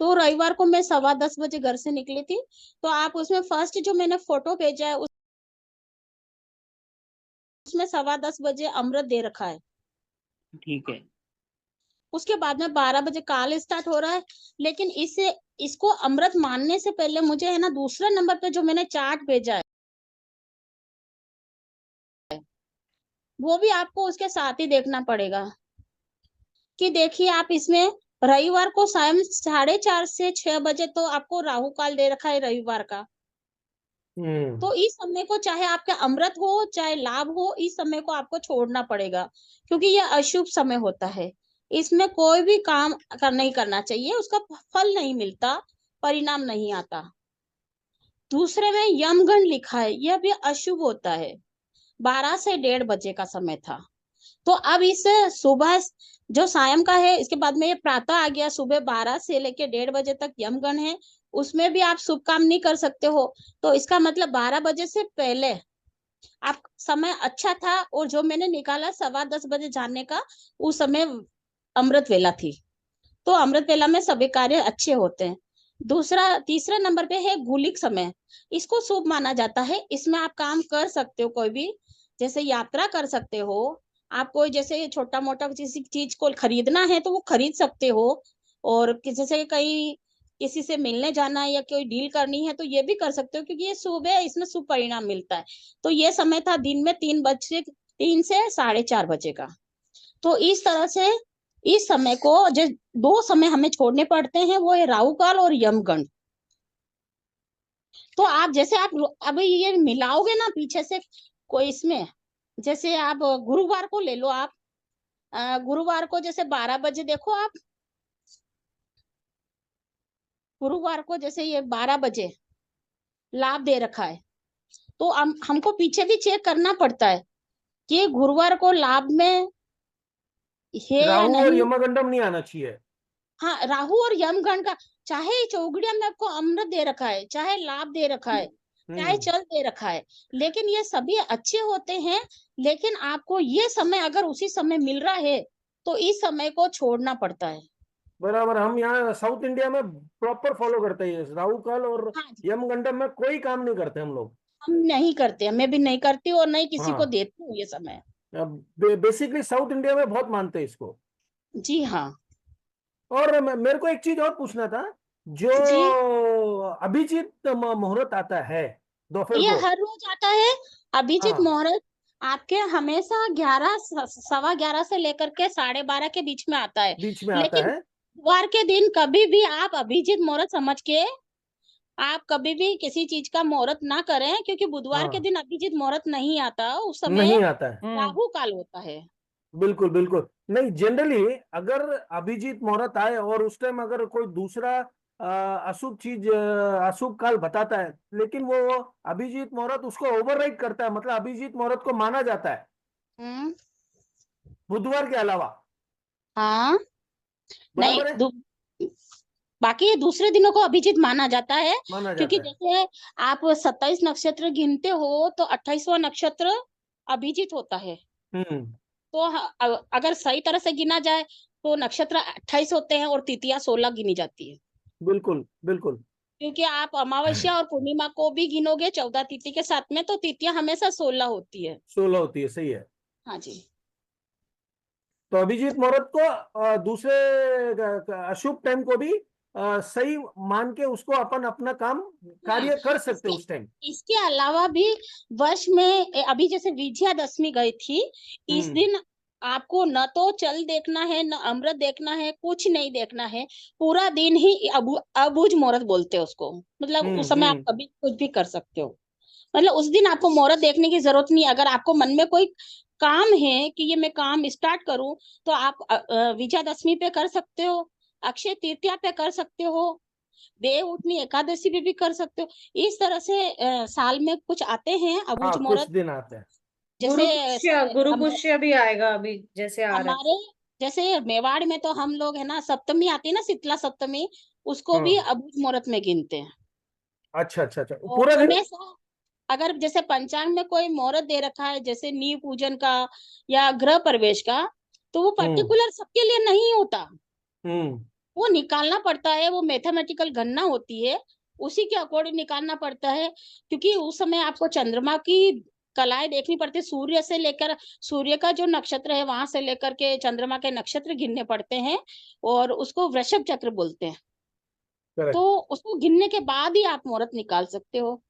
तो रविवार को मैं 10:15 बजे घर से निकली थी। तो आप उसमें फर्स्ट जो मैंने फोटो भेजा है उसमें 10:15 बजे अमृत दे रखा है। ठीक है। उसके बाद में 12 बजे काल स्टार्ट हो रहा है। लेकिन इसको अमृत मानने से पहले मुझे है ना दूसरे नंबर पे जो मैंने चार्ट भेजा है वो भी आपको उसके साथ ही देखना पड़ेगा। कि देखिए आप इसमें रविवार को शाम 4:30 से 6 बजे तो आपको राहु काल दे रखा है रविवार का। तो इस समय को चाहे आपका अमृत हो चाहे लाभ हो, इस समय को आपको छोड़ना पड़ेगा क्योंकि यह अशुभ समय होता है। इसमें कोई भी काम नहीं करना चाहिए, उसका फल नहीं मिलता, परिणाम नहीं आता। दूसरे में यमगंड लिखा है, यह भी अशुभ होता है। 12 से 1:30 बजे का समय था। तो अब इस सुबह जो सायं का है, इसके बाद में ये प्रातः आ गया, सुबह 12 से लेके 1:30 बजे तक यमगण है। उसमें भी आप शुभ काम नहीं कर सकते हो। तो इसका मतलब 12 बजे से पहले आप समय अच्छा था, और जो मैंने निकाला 10:15 बजे जाने का, उस समय अमृत वेला थी। तो अमृत वेला में सभी कार्य अच्छे होते हैं। तीसरा नंबर पे है गुलिक समय। इसको शुभ माना जाता है। इसमें आप काम कर सकते हो, कोई भी जैसे यात्रा कर सकते हो। आप कोई जैसे छोटा मोटा किसी चीज को खरीदना है तो वो खरीद सकते हो। और किसी से कहीं किसी से मिलने जाना है या कोई डील करनी है तो ये भी कर सकते हो, क्योंकि ये शुभ है, इसमें शुभ परिणाम मिलता है। तो ये समय था दिन में 3 से 4:30 बजे का। तो इस तरह से इस समय को जो दो समय हमें छोड़ने पड़ते हैं वो है राहु काल और यमगंड। तो आप जैसे आप अभी ये मिलाओगे ना पीछे से कोई इसमें, जैसे आप गुरुवार को ले लो। आप गुरुवार को जैसे 12 बजे देखो आप, गुरुवार को जैसे ये 12 बजे लाभ दे रखा है। तो हमको पीछे भी चेक करना पड़ता है कि गुरुवार को लाभ में है या राहु और नहीं। यमगंडम नहीं आना चाहिए। हाँ, राहु और यमगण का, चाहे चौगड़िया में आपको अमृत दे रखा है, चाहे लाभ दे रखा है, चाहे चल दे रखा है, लेकिन ये सभी अच्छे होते हैं। लेकिन आपको ये समय अगर उसी समय मिल रहा है तो इस समय को छोड़ना पड़ता है। बराबर। हम यहाँ साउथ इंडिया में प्रॉपर फॉलो करते हैं राहु काल और हाँ जी, यमगंडम में कोई काम नहीं करते हम लोग। हम नहीं करते, मैं भी नहीं करती और नहीं किसी को हाँ, देती हूँ ये समय। बेसिकली साउथ इंडिया में बहुत मानते हैं इसको। जी हाँ। और मेरे को एक चीज और पूछना था। जो जी, अभिजीत मुहूर्त आता है दोपहर ये को। हर रोज आता है अभिजीत हाँ, मुहूर्त। आपके हमेशा 11, 11:15 से लेकर के 12:30 के बीच में आता है। बीच में आता लेकिन है। बुधवार के दिन कभी भी आप अभिजीत मुहूर्त समझ के आप कभी भी किसी चीज का मुहूर्त ना करें, क्योंकि बुधवार के हाँ, दिन अभिजीत मुहूर्त नहीं आता, उस समय नहीं आता है। राहु काल होता है। बिल्कुल बिल्कुल। नहीं, जनरली अगर अभिजीत मुहूर्त आए और उस टाइम अगर कोई दूसरा अशुभ चीज अशुभ काल बताता है, लेकिन वो अभिजीत मुहूर्त उसको ओवरराइड करता है, मतलब अभिजीत मुहूर्त को माना जाता है हम्म। बुधवार के अलावा। हाँ। नहीं, बराबर है। बाकी ये दूसरे दिनों को अभिजीत माना जाता है। माना क्योंकि जाता है। जैसे आप 27 नक्षत्र गिनते हो तो 28वां नक्षत्र अभिजीत होता है। हम्म। तो अगर सही तरह से गिना जाए तो नक्षत्र 28 होते हैं और तिथियां 16 गिनी जाती है। बिल्कुल बिल्कुल। क्योंकि आप अमावस्या और पूर्णिमा को भी गिनोगे 14 तिथि के साथ में, तो तिथियां हमेशा 16 होती है। 16 होती है, सही है। हाँ जी। तो अभिजीत मुहूर्त को दूसरे अशुभ टाइम को भी सही मान के उसको अपन अपना काम हाँ, कार्य कर सकते इसके हैं उस टाइम। इसके अलावा भी वर्ष में अभी जैसे विजयादशमी गई थी, इस हम्म दिन आपको न तो चल देखना है न अमृत देखना है, कुछ नहीं देखना है। पूरा दिन ही अबूझ मुहूर्त बोलते हैं उसको। मतलब उस समय आप हम्म। कभी कुछ भी कर सकते हो। मतलब उस दिन आपको मुहूर्त देखने की जरूरत नहीं है। अगर आपको मन में कोई काम है कि ये मैं काम स्टार्ट करूं, तो आप विजयादशमी पे कर सकते हो, अक्षय तृतीया पे कर सकते हो, देव उठनी एकादशी पे भी कर सकते हो। इस तरह से साल में कुछ आते हैं अबुझ हाँ, कुछ मुहूर्त। दिन आते हैं। जैसे गुरु हम पुष्य भी आएगा अभी, जैसे आ रहा है। हमारे जैसे मेवाड़ में तो हम लोग है ना, सप्तमी आती है ना, शीतला सप्तमी, उसको भी हाँ, अबुझ मुहूर्त में गिनते हैं। अच्छा अच्छा अच्छा, और पूरा दिन। हमेशा अगर जैसे पंचांग में कोई मुहूर्त दे रखा है जैसे नींव पूजन का या गृह प्रवेश का, तो वो हम्म पर्टिकुलर सबके लिए नहीं होता। हम्म वो निकालना पड़ता है, वो मैथमेटिकल गणना होती है, उसी के अकॉर्डिंग निकालना पड़ता है, क्योंकि उस समय आपको चंद्रमा की कलाएं देखनी पड़ती है, सूर्य से लेकर, सूर्य का जो नक्षत्र है वहां से लेकर के चंद्रमा के नक्षत्र गिनने पड़ते हैं, और उसको वृषभ चक्र बोलते हैं। करेक्ट। तो उसको गिनने के बाद ही आप मुहूर्त निकाल सकते हो।